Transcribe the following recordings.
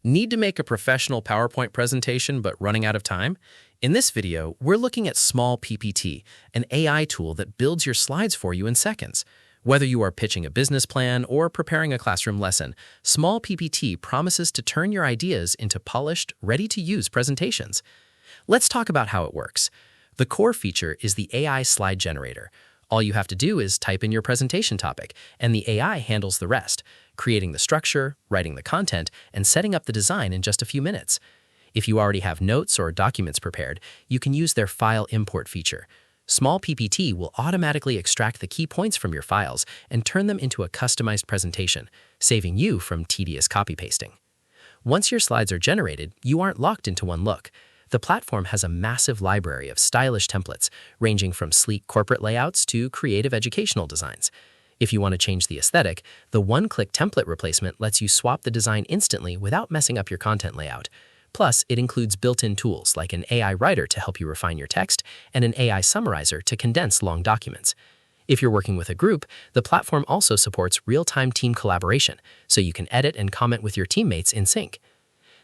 Need to make a professional PowerPoint presentation but running out of time? In this video, we're looking at Smallppt, an AI tool that builds your slides for you in seconds. Whether you are pitching a business plan or preparing a classroom lesson, Smallppt promises to turn your ideas into polished, ready-to-use presentations. Let's talk about how it works. The core feature is the AI slide generator. All you have to do is type in your presentation topic, and the AI handles the rest, creating the structure, writing the content, and setting up the design in just a few minutes. If you already have notes or documents prepared, you can use their file import feature. Smallppt will automatically extract the key points from your files and turn them into a customized presentation, saving you from tedious copy-pasting. Once your slides are generated, you aren't locked into one look. The platform has a massive library of stylish templates, ranging from sleek corporate layouts to creative educational designs. If you want to change the aesthetic, the one-click template replacement lets you swap the design instantly without messing up your content layout. Plus, it includes built-in tools like an AI writer to help you refine your text and an AI summarizer to condense long documents. If you're working with a group, the platform also supports real-time team collaboration, so you can edit and comment with your teammates in sync.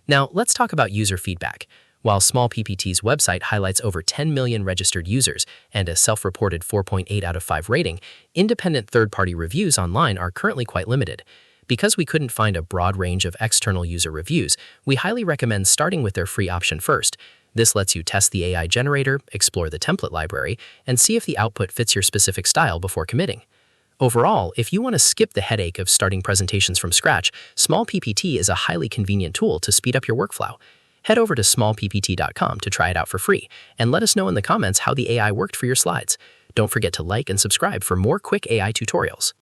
Now, let's talk about user feedback. While Smallppt's website highlights over 10 million registered users and a self-reported 4.8 out of 5 rating, independent third-party reviews online are currently quite limited. Because we couldn't find a broad range of external user reviews, we highly recommend starting with their free option first. This lets you test the AI generator, explore the template library, and see if the output fits your specific style before committing. Overall, if you want to skip the headache of starting presentations from scratch, Smallppt is a highly convenient tool to speed up your workflow. Head over to smallppt.com to try it out for free, and let us know in the comments how the AI worked for your slides. Don't forget to like and subscribe for more quick AI tutorials.